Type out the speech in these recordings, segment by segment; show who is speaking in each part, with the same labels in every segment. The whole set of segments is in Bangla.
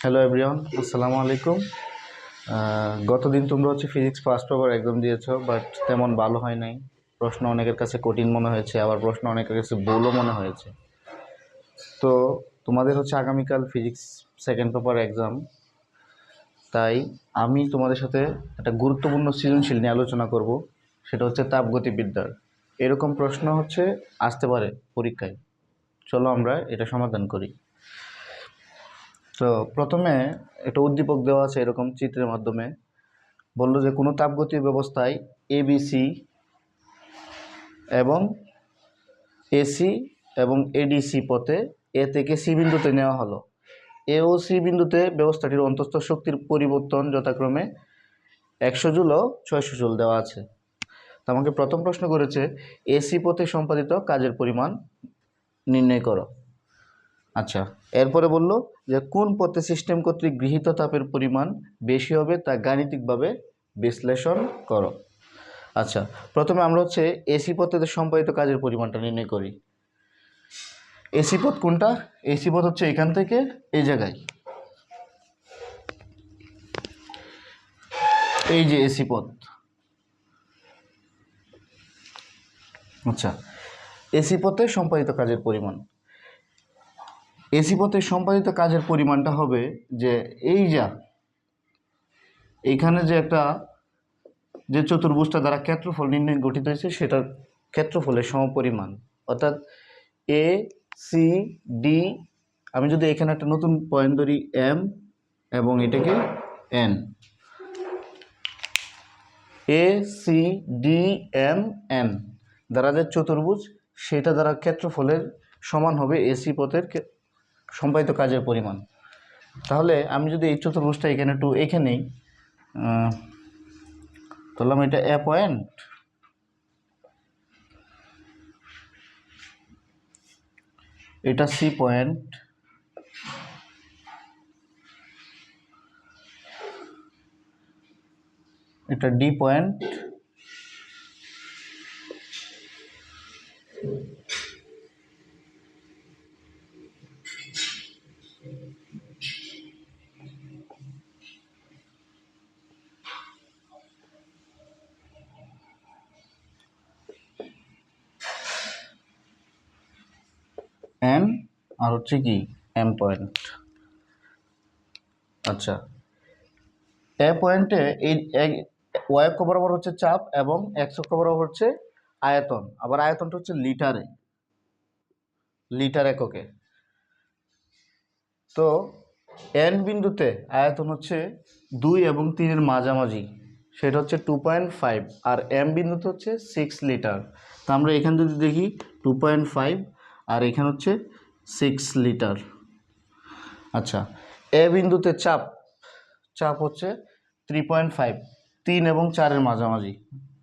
Speaker 1: হ্যালো এভরিওয়ান, আসসালামু আলাইকুম। গতদিন তোমরা ফিজিক্স ফার্স্ট পেপার এক্সাম দিয়েছো, বাট তেমন ভালো হয় নাই। প্রশ্ন অনেকের কাছে কঠিন মনে হয়েছে, আবার প্রশ্ন অনেকের কাছে ভুলও মনে হয়েছে। তো তোমাদের আগামীকাল ফিজিক্স সেকেন্ড পেপার এক্সাম, তাই আমি তোমাদের সাথে একটা গুরুত্বপূর্ণ সৃজনশীল নিয়ে আলোচনা করব। সেটা তাপগতিবিদ্যার। এরকম প্রশ্ন আসতে পারে পরীক্ষায়। চলো আমরা এটা সমাধান করি। তো প্রথমে একটা উদ্দীপক দেওয়া আছে এরকম চিত্রের মাধ্যমে। বলল যে কোনো তাপগতীয় ব্যবস্থায় এবিসি এবং এসি এবং এডিসি পথে এ থেকে সি বিন্দুতে নেওয়া হলো। এ ও সি বিন্দুতে ব্যবস্থাটির অন্তঃস্থ শক্তির পরিবর্তন যথাক্রমে 100 জুল ও 600 জুল দেওয়া আছে। তো আমাকে প্রথম প্রশ্ন করেছে এসি পথে সম্পাদিত কাজের পরিমাণ নির্ণয় করো। আচ্ছা, এরপরে বলল যে কোন পথে সিস্টেম কর্তৃক গৃহীত তাপের পরিমাণ বেশি হবে তা গাণিতিকভাবে বিশ্লেষণ করো। আচ্ছা, প্রথমে আমরা এসি পথে সম্পাদিত কাজের পরিমাণটা নির্ণয় করি। এসি পথ কোনটা? এসি পথ এখান থেকে এই জায়গায়, এই যে এসি পথ। আচ্ছা, এসি পথে সম্পাদিত কাজের পরিমাণ, এসি পথে সম্পাদিত কাজের পরিমাণটা হবে যে এইখানে যে একটা যে চতুর্ভুজটা দ্বারা ক্ষেত্রফল নির্ণয় গঠিত হয়েছে সেটার ক্ষেত্রফলের সমপরিমাণ। অর্থাৎ এ সি ডি, আমি যদি এখানে একটা নতুন পয়েন্ট ধরি এম এবং এটাকে N, A C D M N দ্বারা যে চতুর্ভুজ সেটা দ্বারা ক্ষেত্রফলের সমান হবে এসি পথের সম্পাদিত কাজের পরিমাণ। তাহলে আমি যদি এই চতুর্ভুজটা এখানে একটু এখানেই ধরলাম, এটা এ পয়েন্ট, এটা সি পয়েন্ট, এটা ডি পয়েন্ট, এন, আর কি এম পয়েন্ট। আচ্ছা, এ পয়েন্টে এই ওয়াই অক্ষ বরাবর চাপ এবং এক্স অক্ষ বরাবর আয়তন। আবার আয়তনটা লিটারে, লিটার এককে। তো এন বিন্দুতে আয়তন 2 এবং 3-এর মাঝামাঝি, সেটা 2.5, আর এম বিন্দুতে 6 লিটার। তো আমরা এখানে যদি দেখি 2.5 আর এখানে 6 লিটার। আচ্ছা, এ বিন্দুতে চাপ চাপ 3.5, 3 এবং 4-এর মাঝামাঝি,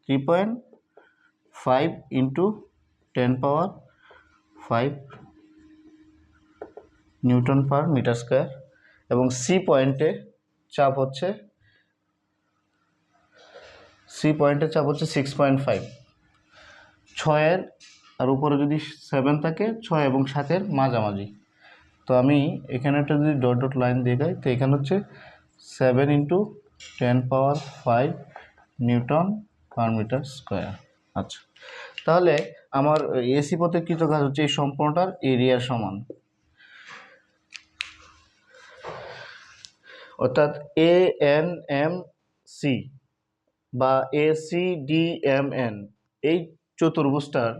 Speaker 1: 3.5 into 10⁵ newton per metre square. এবং সি পয়েন্টে চাপ 6.5, 6-এর আর উপরে যদি 7 থাকে, 6 এবং 7-এর মাঝামাঝি। তো আমি এখানে একটা যদি ডট ডট লাইন দিয়ে যাই, তো এখানে 7 into 10⁵ newton per metre square. আচ্ছা, তাহলে আমার এসি পথের কৃত কাজ এই সম্পূর্ণটার এরিয়ার সমান। অর্থাৎ এ এন এম সি বা A C D M N, এই চতুর্ভুজটার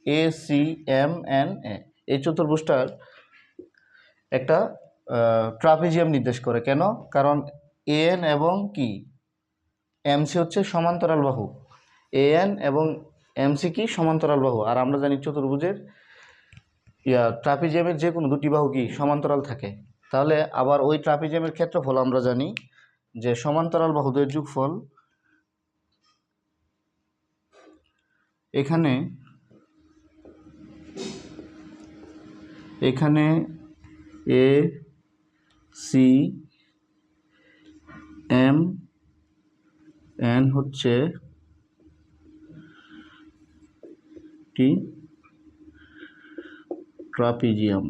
Speaker 1: A C M N A, এই চতুর্ভুজটার একটা ট্রাপিজিয়াম নির্দেশ করে। কেন? কারণ এ এন এবং কি এমসি সমান্তরাল বাহু, এ এন এবং এমসি কি সমান্তরাল বাহু। আর আমরা জানি চতুর্ভুজের ট্রাপিজিয়ামের যে কোনো দুটি বাহু কি সমান্তরাল থাকে। তাহলে আবার ওই ট্রাপিজিয়ামের ক্ষেত্রফল আমরা জানি যে সমান্তরাল বাহুদের যোগফল, এখানে এখানে এ সি এম এন টি ট্রাপিজিয়াম।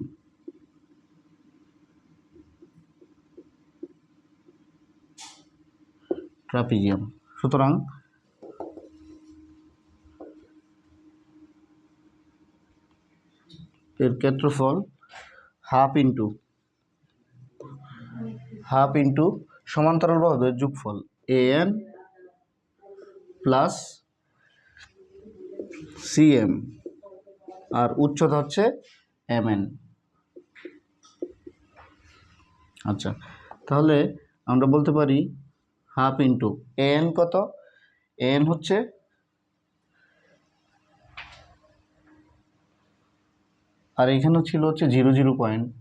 Speaker 1: ট্রাপিজিয়াম। সুতরাং এর ক্ষেত্রফল হাফ ইন্টু সমান্তরাল বাহুদের যোগফল AN প্লাস CM, আর উচ্চতা হচ্ছে MN। আচ্ছা, তাহলে আমরা বলতে পারি হাফ ইন্টু AN কত? AN হচ্ছে আর এখানেও ছিল হচ্ছে 0 পয়েন্ট,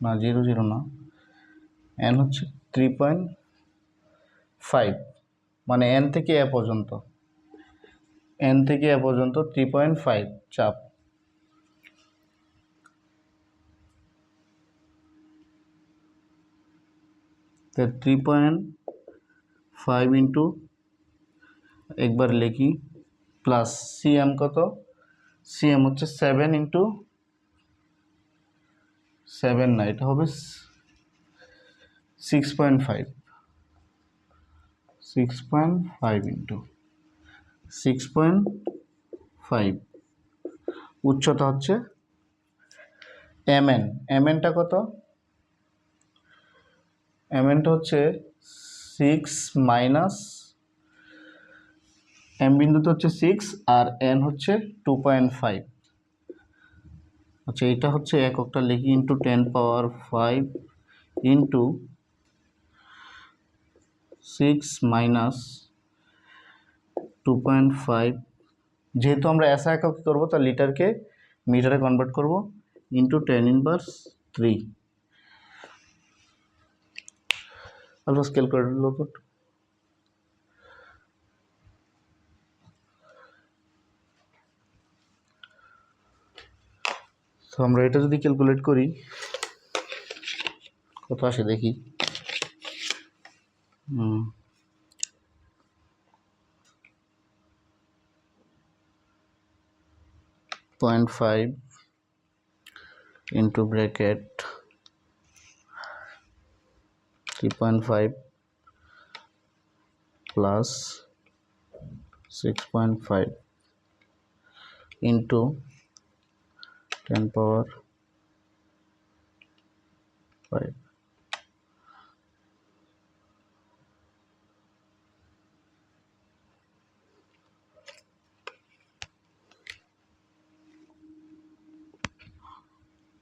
Speaker 1: না 0 না, N হচ্ছে 3.5, মানে N থেকে A পর্যন্ত, N থেকে A পর্যন্ত 3.5 চাপ। তো 3.5 ইন্টু একবার লিখি প্লাস CM কত? CM হচ্ছে 7 ইন্টু 7 না, এটা হবে 6.5, 6.5 ইন্টু 6.5। উচ্চতা হচ্ছে MN টা কত? MN টা হচ্ছে 6 মাইনাস M বিন্দুতে হচ্ছে 6 আর N হচ্ছে 2.5। আচ্ছা, এটা হচ্ছে এককটা লিখি ইন্টু 10⁵ ইন্টু 6 মাইনাস 2.5। যেহেতু আমরা এসা একক করবো তা লিটারকে মিটারে কনভার্ট করব, ইন্টু 10⁻3। আলফা স্কেল করে লোক। তো আমরা এটা যদি ক্যালকুলেট করি কত আসে দেখি। 0.5 ইন্টু ব্র্যাকেট 3.5 প্লাস 6.5 ইন্টু 10⁵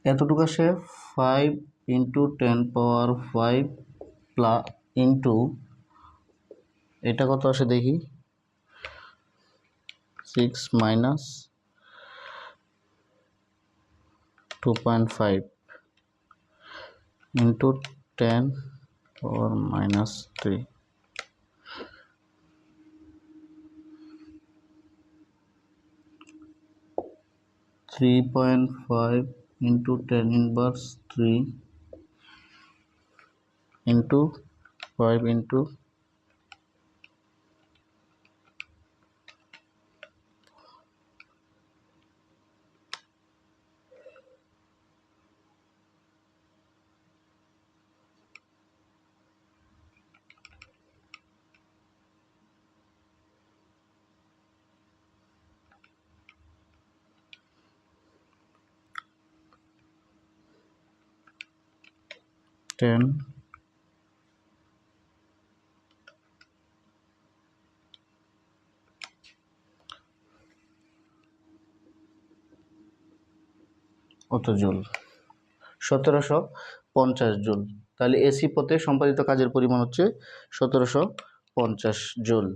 Speaker 1: এতটুকু আসে 5 ইন্টু 10⁵ প্লাস ইন্টু এটা কত আসে দেখি 6 minus 2.5 into 10⁻³ 3.5 into 10⁻³ into 5 into 10 কত জুল? 1750 জুল। তাহলে এসি পথে সম্পাদিত কাজের পরিমাণ হচ্ছে 1750 জুল।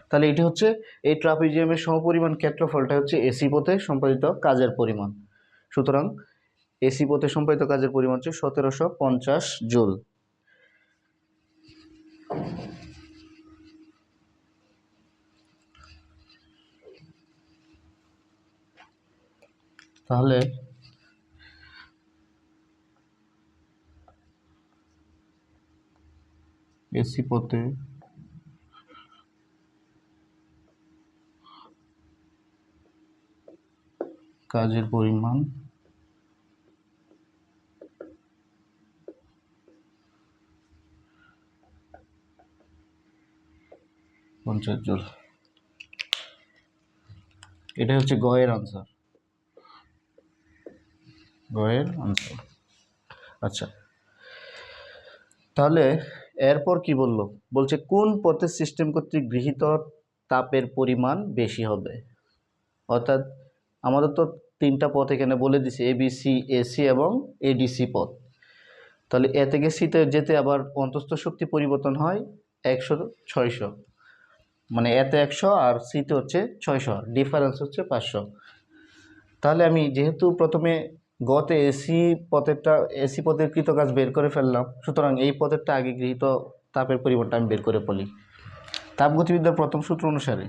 Speaker 1: তাহলে এটি হচ্ছে এই ট্রাপিজিয়ামের সমপরিমাণ ক্ষেত্রফলটা হচ্ছে এসি পথে সম্পাদিত কাজের পরিমাণ। সুতরাং এসি পথে সম্পাদিত কাজের পরিমাণ হচ্ছে 1750 জুল। তাহলে এসি পথে কাজের পরিমাণ 50 জুল। এটা হচ্ছে গয়ের আনসার, গয়ের আনসার। আচ্ছা, তাহলে এরপর কি বললো, বলছে কোন পথের সিস্টেম কর্তৃক গৃহীত তাপের পরিমাণ বেশি হবে। অর্থাৎ আমাদের তো তিনটা পথ এখানে বলে দিছে, এবিসি, এসি এবং এডিসি পথ। তাহলে এ থেকে সিতে যেতে আবার অন্তস্থ শক্তি পরিবর্তন হয় 100-600, মানে এতে 100 আর সিতে হচ্ছে 600, ডিফারেন্স হচ্ছে 500। তাহলে আমি যেহেতু প্রথমে গতে এসি পথের কৃতকাজ বের করে ফেললাম, সুতরাং এই পথেরটা আগে গৃহীত তাপের পরিমাণটা আমি বের করে ফেলি। তাপগতিবিদ্যার প্রথম সূত্র অনুসারে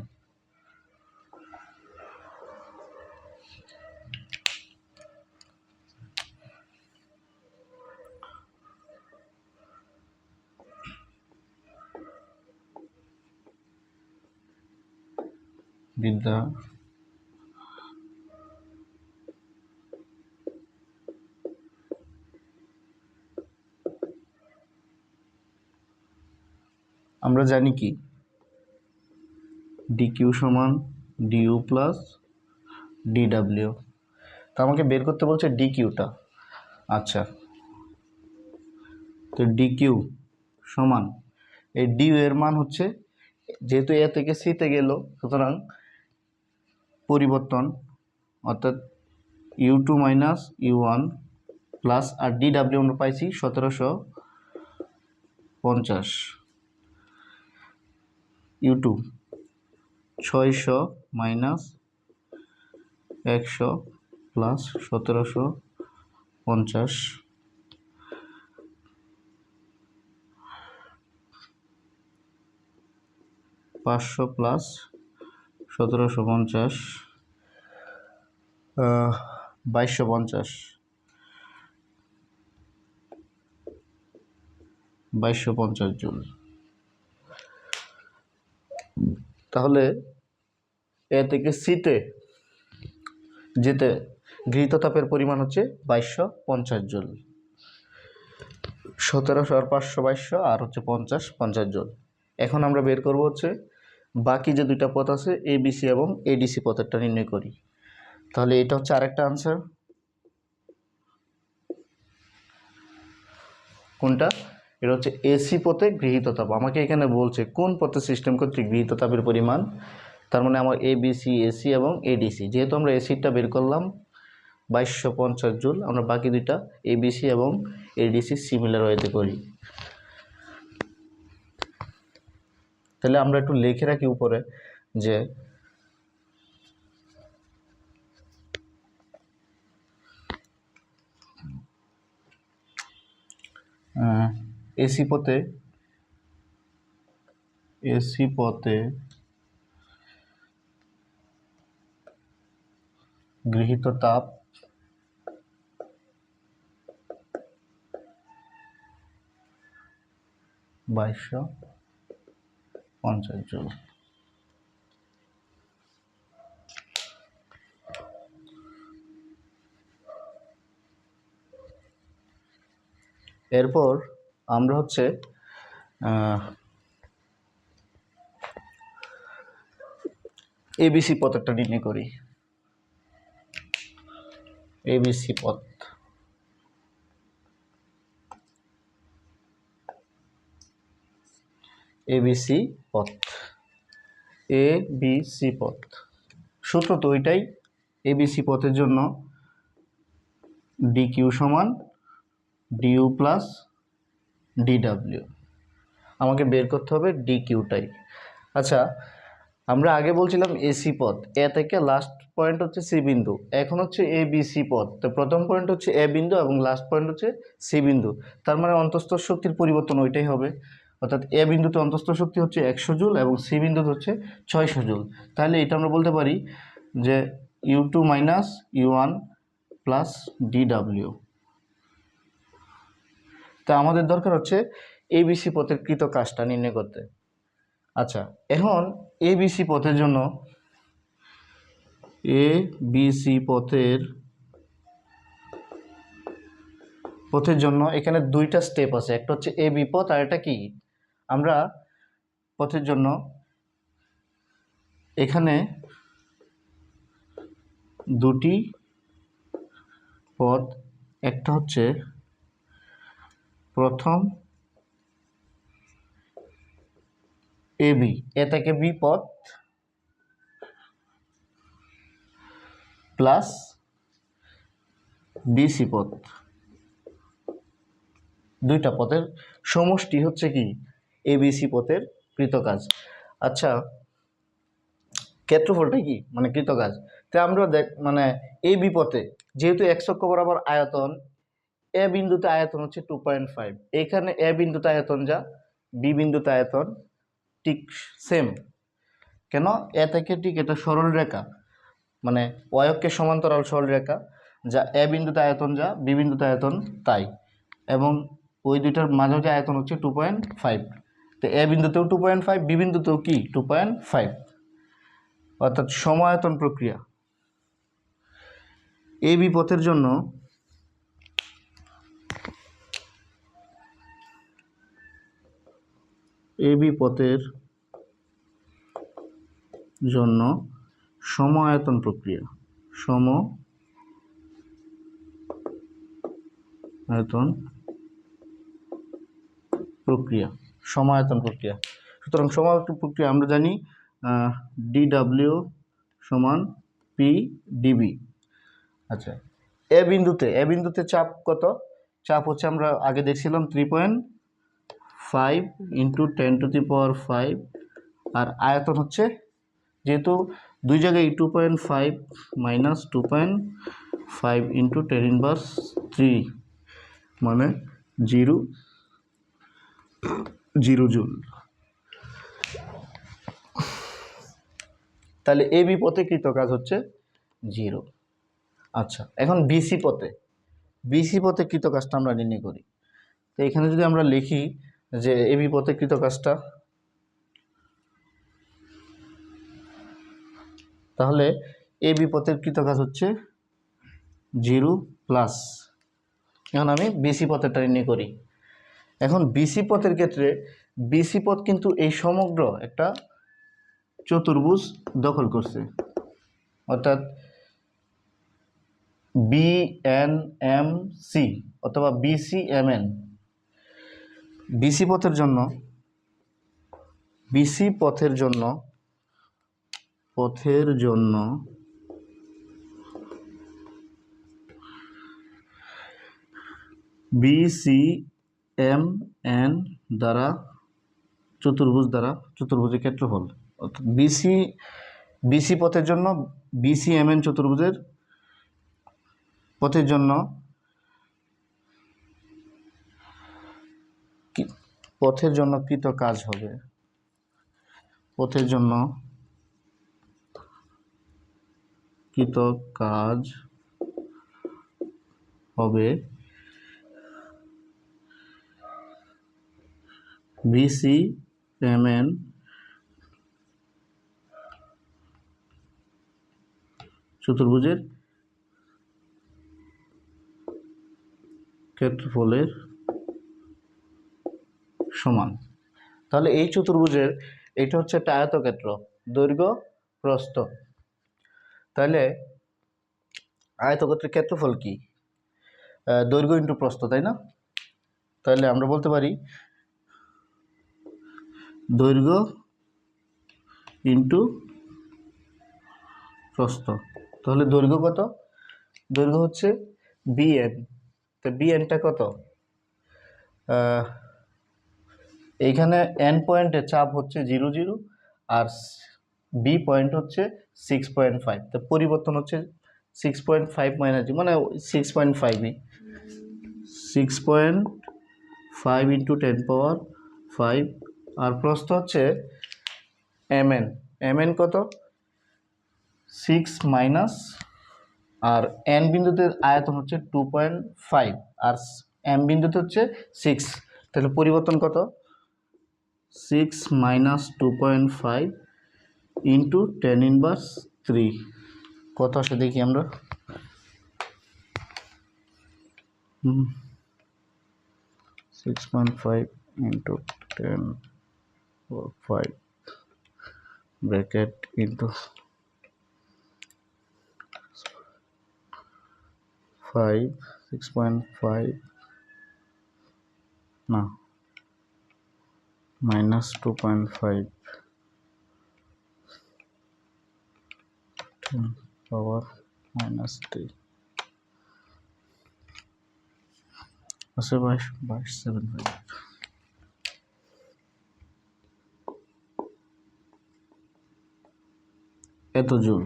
Speaker 1: আমরা জানি কি ডিকিউ সমান ডিইউ প্লাস ডিডাব্লিউ। তা আমাকে বের করতে বলছে ডিকিউটা। আচ্ছা, তো ডিকিউ সমান এই ডিউ এর মান হচ্ছে, যেহেতু এ থেকে সিতে গেল, সুতরাং পরিবর্তন, অর্থাৎ U2 মাইনাস U1 প্লাস, আর ডিডাব্লিউ আমরা পাইছি 1750, U2 600 minus 100 plus 1750, 500 plus 1750, 2250, 2250 joule. তাহলে এ থেকে সিতে যেতে গৃহীত তাপের পরিমাণ হচ্ছে 2250 জুল। 1700 আর 500 2200, আর হচ্ছে 50 জুল। এখন আমরা বের করব হচ্ছে বাকি যে দুইটা পথ আছে, এবিসি এবং এডিসি পথেরটা নির্ণয় করি। তাহলে এটা হচ্ছে আরেকটা আনসার। কোনটা? এটা হচ্ছে এসি পথে গৃহীত তাপ। আমাকে এখানে বলছে কোন পথে সিস্টেম কর্তৃক গৃহীত তাপের পরিমাণ, তার মানে আমার এবিসি, এসি এবং এডিসি। যেহেতু আমরা এসিটা বের করলাম 2250 জুল, আমরা বাকি দুইটা এবিসি এবং এডিসি সিমিলার ওয়েতে করি। তাহলে আমরা একটু লিখে রাখি উপরে যে এসি পথে গৃহীত তাপ 2250 জুল। এরপর আমরা হচ্ছে এবিসি পথেরটা নির্ণয় করি। এবিসি পথ, এবিসি পথ, এবিসি পথ সূত্র তো ওইটাই। এবিসি পথের জন্য ডিকিউ সমান ডিইউ প্লাস ডিডাব্লিউ। আমাকে বের করতে হবে ডিকিউটাই। আচ্ছা, আমরা আগে বলছিলাম এসি পথ, এ থেকে লাস্ট পয়েন্ট হচ্ছে সি বিন্দু। এখন হচ্ছে এ বি সি পথ, তো প্রথম পয়েন্ট হচ্ছে এ বিন্দু এবং লাস্ট পয়েন্ট হচ্ছে সি বিন্দু। তার মানে অন্তস্থ শক্তির পরিবর্তন ওইটাই হবে। অর্থাৎ এ বিন্দুতে অন্তস্থ শক্তি হচ্ছে 100 জুল এবং সি বিন্দুতে হচ্ছে 600 জুল। তাহলে এটা আমরা বলতে পারি যে U2 minus U1 plus DW. তা আমাদের দরকার হচ্ছে এবিসি পথের কৃত কাজটা নির্ণয় করতে। আচ্ছা, এখন এবিসি পথের জন্য এখানে দুইটা স্টেপ আছে। একটা হচ্ছে এবি পথ আর এটা কি, আমরা পথের জন্য এখানে দুটি পদ, একটা হচ্ছে প্রথম এ বি, এ থেকে বি পদ প্লাস বিসি পদ, দুইটা পদের সমষ্টি হচ্ছে কি এবিসি পথের কৃতকাজ। আচ্ছা, ক্ষেত্রফলটা কি মানে কৃতকাজ, তাই আমরা মানে এ বি পথে যেহেতু এক্স অক্ষ বরাবর আয়তন, এ বিন্দুতে আয়তন হচ্ছে 2.5, এখানে এ বিন্দুতে আয়তন যা বি বিন্দুতে আয়তন ঠিক সেম। কেন? এ থেকে ঠিক এটা সরল রেখা, মানে অয়ক্ষের সমান্তরাল সরল রেখা, যা এ বিন্দুতে আয়তন যা বি বিন্দুতে আয়তন তাই, এবং ওই দুইটার মাঝামাঝি আয়তন হচ্ছে 2.5। তো এ বিন্দুতেও 2.5, বি বিন্দুতেও কি 2.5, অর্থাৎ সমায়তন প্রক্রিয়া। এ বি পথের জন্য সমায়তন প্রক্রিয়া, সমায়তন প্রক্রিয়া। সুতরাং সমায়তন প্রক্রিয়া আমরা জানি ডিডাব্লিউ সমান পি ডিবি। আচ্ছা, এ বিন্দুতে চাপ কত? চাপ হচ্ছে আমরা আগে দেখছিলাম 3.5 ইন্টু 10⁵, আর আয়তন হচ্ছে, যেহেতু দুই জায়গায় 2.5 মাইনাস 2.5 ইন্টু 10⁻³ মানে 0 জুল। তাহলে এ বি পথে কৃতকাজ হচ্ছে 0। আচ্ছা, এখন বিসি পথে কৃতকাজটা আমরা নির্ণয় করি। তো এখানে যদি আমরা লিখি যে এ বি পথে কৃতকাজটা, তাহলে এ বি পথের কৃতকাজ হচ্ছে 0 প্লাস, এখন আমি বিসি পথেরটা নির্ণয় করি। এখন বিসি পথের ক্ষেত্রে বিসি পথ কিন্তু এই সমগ্র একটা চতুর্ভুজ দখল করছে, অর্থাৎ বিএনএমসি অথবা বিসিএমএন। বিসি পথের জন্য বিসিএমএন দ্বারা চতুর্ভুজের ক্ষেত্রফল, অর্থাৎ বিসি পথের জন্য বিসিএমএন চতুর্ভুজের পথের জন্য কৃতকাজ হবে, বিসিএমএন চতুর্ভুজের ক্ষেত্রফলের সমান। তাহলে এই চতুর্ভুজের এটা হচ্ছে একটা আয়তক্ষেত্র, দৈর্ঘ্য প্রস্থ। তাহলে আয়তক্ষেত্রের ক্ষেত্রফল কি? দৈর্ঘ্য ইন্টু প্রস্থ, তাই না? তাহলে আমরা বলতে পারি দৈর্ঘ্য ইন্টু প্রস্থ। তাহলে দৈর্ঘ্য কত? দৈর্ঘ্য হচ্ছে বিএন। তো বিএনটা কত? এইখানে এন পয়েন্টে চাপ হচ্ছে 0 আর বি পয়েন্ট হচ্ছে 6.5। তো পরিবর্তন হচ্ছে 6.5 মাইনাস মানে 6.5ই 6.5 ইন্টু 10⁵, আর প্রস্থ হচ্ছে এমএন কত? 6 মাইনাস, আর এন বিন্দুতে আয়তন হচ্ছে 2.5 আর এম বিন্দুতে হচ্ছে 6। তাহলে পরিবর্তন কত? 6 মাইনাস 2.5 ইন্টু 10⁻³ কত আসে দেখি আমরা। 6.5 ইন্টু 10⁵ ব্র্যাকেট ইন্টু 5 6.5 না -2.5 পাওয়ার -3 আছে 22.75 এত জুল।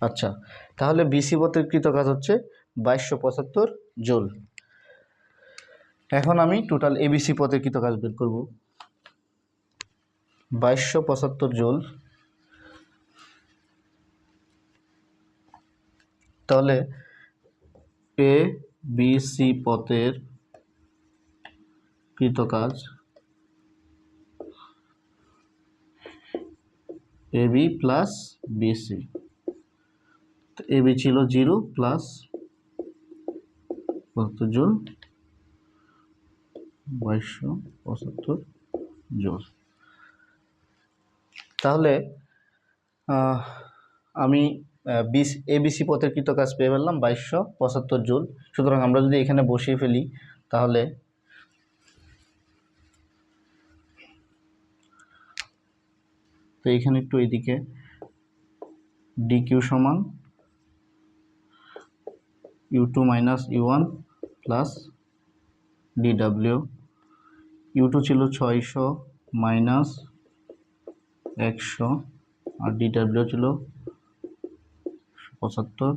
Speaker 1: আচ্ছা, তাহলে বিসি পথের কৃত কাজ হচ্ছে 2275 জুল। এখন আমি টোটাল এবিসি পথের কৃত কাজ বের করব। 2275 জুল, তাহলে এ বি সি পথের কৃত কাজ এবি প্লাস বিসি, এবি ছিল 0 প্লাস 75 জুল, 2275 জুল। তাহলে আমি এবিসি পথের কৃত কাজ পেয়ে ফেললাম 2275 জুল। সুতরাং আমরা যদি এখানে বসিয়ে ফেলি তাহলে তো এখানে একটু এইদিকে ডিকিউ সমান U2 minus U1 plus DW. U2 ছিল 600 মাইনাস 100 আর ডিডাব্লিউ ছিল 75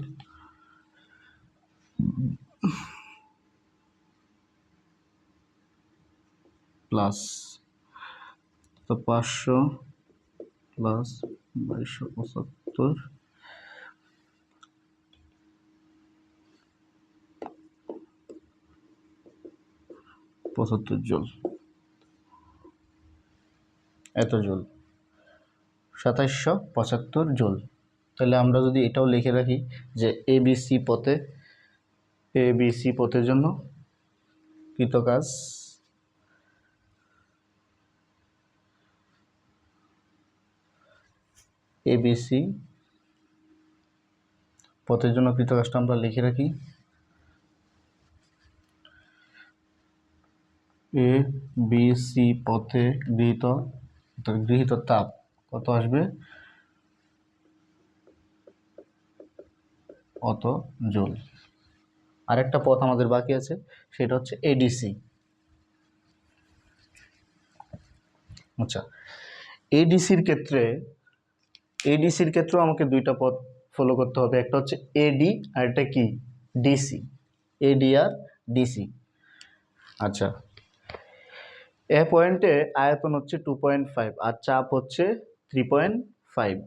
Speaker 1: প্লাস তো 500 প্লাস 2275 75 জুল, এত জুল 2775 জুল। তাহলে আমরা যদি এটাও লিখে রাখি যে এবিসি পথের জন্য কৃত কাজ এবিসি পথের জন্য কৃত কাজটা আমরা লিখে রাখি এ বি সি পথে গৃহীত তাপ কত আসবে, অত জুল। আরেকটা পথ আমাদের বাকি আছে, সেটা হচ্ছে এডিসি। আচ্ছা, এডিসির ক্ষেত্রেও আমাকে দুইটা পথ ফলো করতে হবে। একটা হচ্ছে এডি আর একটা কি ডিসি, এডি আর ডিসি। আচ্ছা, এ পয়েন্টে আয়তন হচ্ছে 2.5 আর চাপ হচ্ছে 3.5।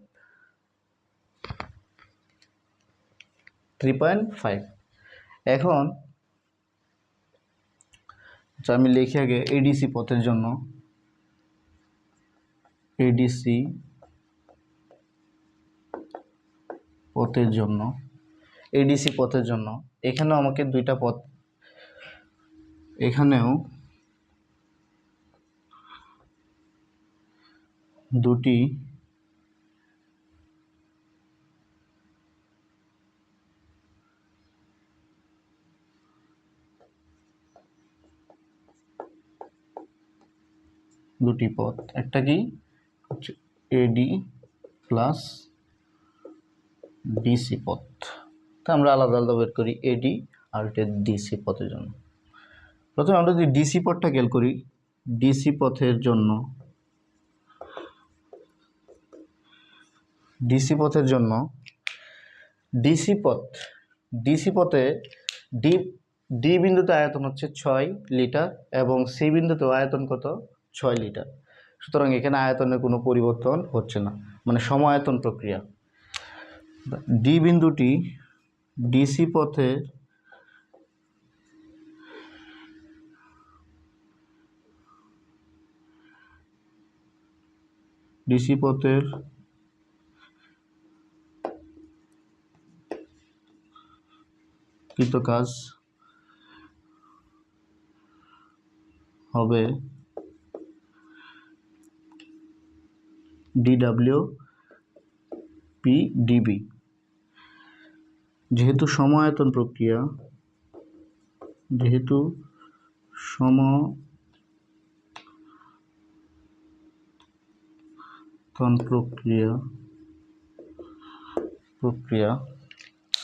Speaker 1: এখন আমি লিখি আগে এডিসি পথের জন্য, এডিসি পথের জন্য এখানেও আমাকে দুইটা পথ, এখানেও দুটি পথ, একটা কি হচ্ছে এডি প্লাস ডিসি পথ। তা আমরা আলাদা আলাদা বের করি এডি আর ডিসি পথের জন্য। প্রথমে আমরা যদি ডিসি পথটা খেয়াল করি, ডিসি পথের জন্য ডিসি পথে ডি বিন্দুতে আয়তন হচ্ছে 6 লিটার এবং সি বিন্দুতে আয়তন কত, 6 লিটার। সুতরাং এখানে আয়তনের কোনো পরিবর্তন হচ্ছে না, মানে সমায়তন প্রক্রিয়া। ডি বিন্দুটি ডিসি পথের কৃত কাজ হবে ডিডাব্লিউ পি ডিবি। যেহেতু সমায়তন প্রক্রিয়া,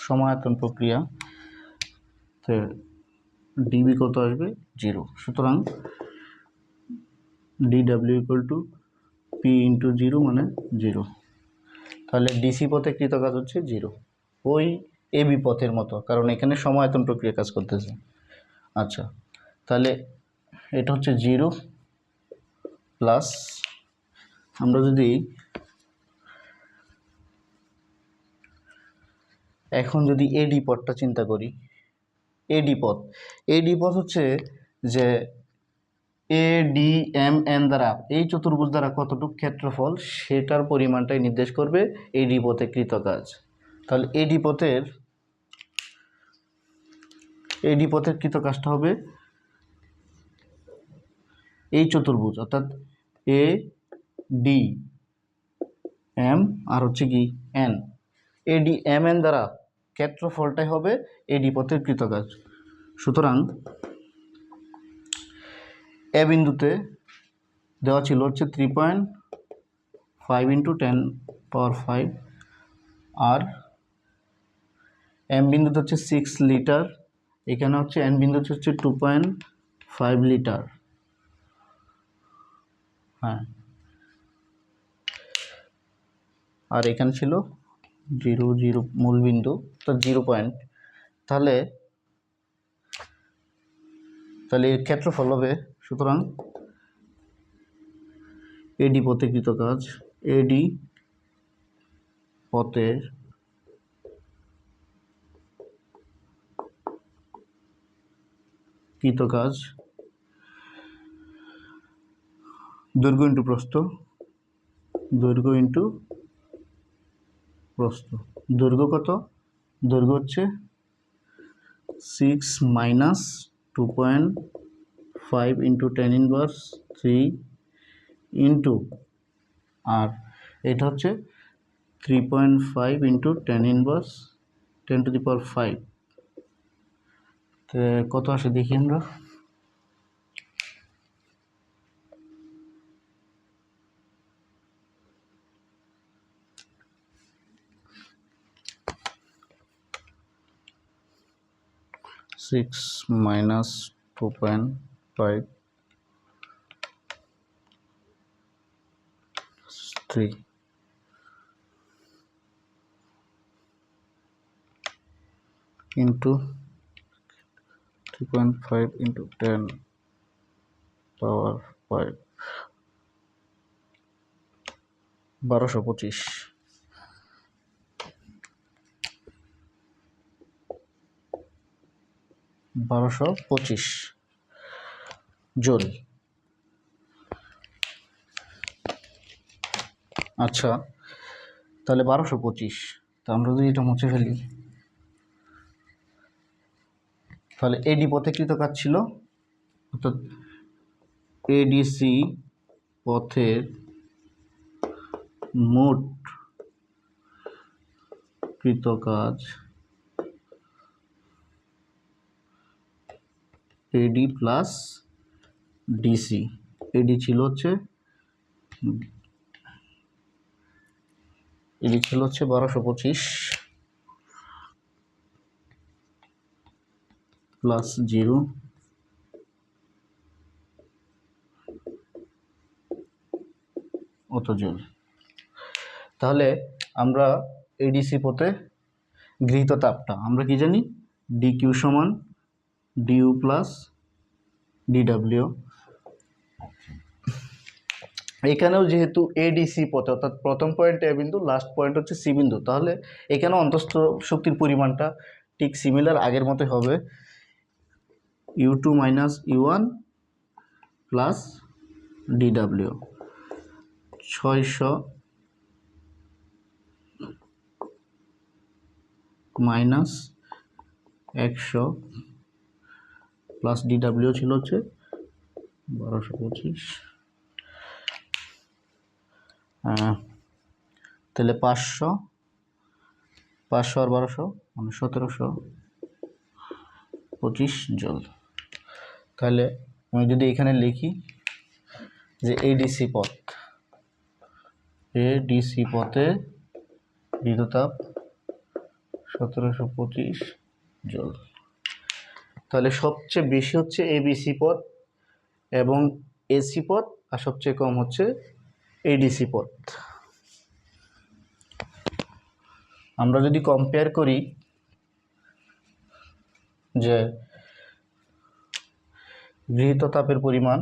Speaker 1: সমায়তন প্রক্রিয়া তো ডিবি কত আসবে 0। সুতরাং DW equal to P into 0 মানে 0। তাহলে ডিসি পথে কৃত কাজ হচ্ছে 0, ওই এবি পথের মতো, কারণ এখানে সমায়তন প্রক্রিয়া কাজ করতেছে। আচ্ছা, তাহলে এটা হচ্ছে 0 প্লাস, আমরা যদি এখন যদি এডি পথটা চিন্তা করি, এডি পথ হচ্ছে যে এ ডি এম এন দ্বারা এই চতুর্ভুজ দ্বারা কতটুকু ক্ষেত্রফল সেটার পরিমাণটাই নির্দেশ করবে এডি পথে কৃত কাজ। তাহলে এডি পথের কৃত কাজটা হবে এই চতুর্ভুজ, অর্থাৎ এ ডি এম আর হচ্ছে কি এন, এডি এম এন দ্বারা ক্ষেত্রফলটাই হবে এডি পথের কৃত কাজ। সুতরাং এ বিন্দুতে দেওয়া ছিল হচ্ছে 3.5 ইন্টু 10⁵, আর এম বিন্দুতে হচ্ছে 6 লিটার, এখানে হচ্ছে এন বিন্দুতে হচ্ছে 2.5 লিটার। হ্যাঁ, আর এখানে ছিল 0 মূল বিন্দু, তো 0 পয়েন্ট। তাহলে এর ক্ষেত্রফল হবে, সুতরাং এডি পথে কৃত কাজ, এডি পথের কৃত কাজ দৈর্ঘ্য ইন্টু প্রস্থ, দৈর্ঘ্য কত? দৈর্ঘ্য হচ্ছে 6 মাইনাস 2.5 ইন্টু 10⁻³ ইন্টু, আর এটা হচ্ছে 3.5 ইন্টু 10⁻⁵। তো কত আসে দেখি আমরা। Six minus 2.5 3 into 3.5 into 10⁵ 1225। Joule. আচ্ছা, তাহলে 1225, তো আমরা যদি এটা মুছে ফেলি, তাহলে এডি পথে কৃত কাজ ছিল, অর্থাৎ এডিসি পথের মোট কৃত কাজ এডি প্লাস ডিসি। এডি ছিল হচ্ছে 1225 প্লাস 0 অত জুল। তাহলে আমরা এডিসি পথে গৃহীত তাপটা আমরা কি জানি, ডিকিউ সমান ডিইউ প্লাস ডিডাব্লিউ। এখানেও যেহেতু এডিসি পথে, অর্থাৎ প্রথম পয়েন্ট এ বিন্দু, লাস্ট পয়েন্ট হচ্ছে সি বিন্দু, তাহলে এখানে অন্তস্থ শক্তির পরিমাণটা ঠিক সিমিলার আগের মতোই হবে, U2 minus U1 plus DW. 600 minus 100 plus DW ছিল হচ্ছে 1225, তাহলে 500 আর 1200 মানে 1725 জুল। তাহলে আমি যদি এখানে লিখি যে এডিসি পথে বিদ্যুতাপ 1725 জুল। তাহলে সবচেয়ে বেশি হচ্ছে এবিসি পথ এবং এসি পথ, আর সবচেয়ে কম হচ্ছে এডিসি পথ। আমরা যদি কম্পেয়ার করি যে গৃহীত তাপের পরিমাণ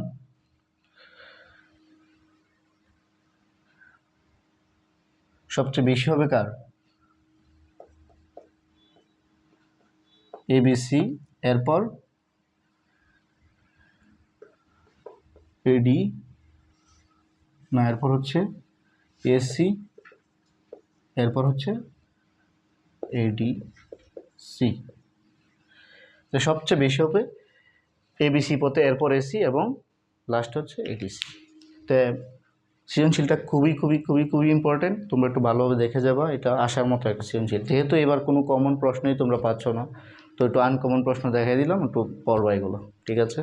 Speaker 1: সবচেয়ে বেশি হবে কার? এবিসি, এরপর এডি, না এরপর হচ্ছে এসি, এরপর হচ্ছে এডিসি। তো সবচেয়ে বেশি হবে এবিসি পথে, এরপর এসি এবং লাস্ট হচ্ছে এডিসি। তো সৃজনশীলটা খুবই খুবই খুবই খুবই ইম্পর্টেন্ট, তোমরা একটু ভালোভাবে দেখে যাবা। এটা আসার মতো একটা সৃজনশীল, যেহেতু এবার কোনো কমন প্রশ্নই তোমরা পাচ্ছ না, তো একটু আনকমন প্রশ্ন দেখাই দিলাম, একটু পড়বা এগুলো, ঠিক আছে।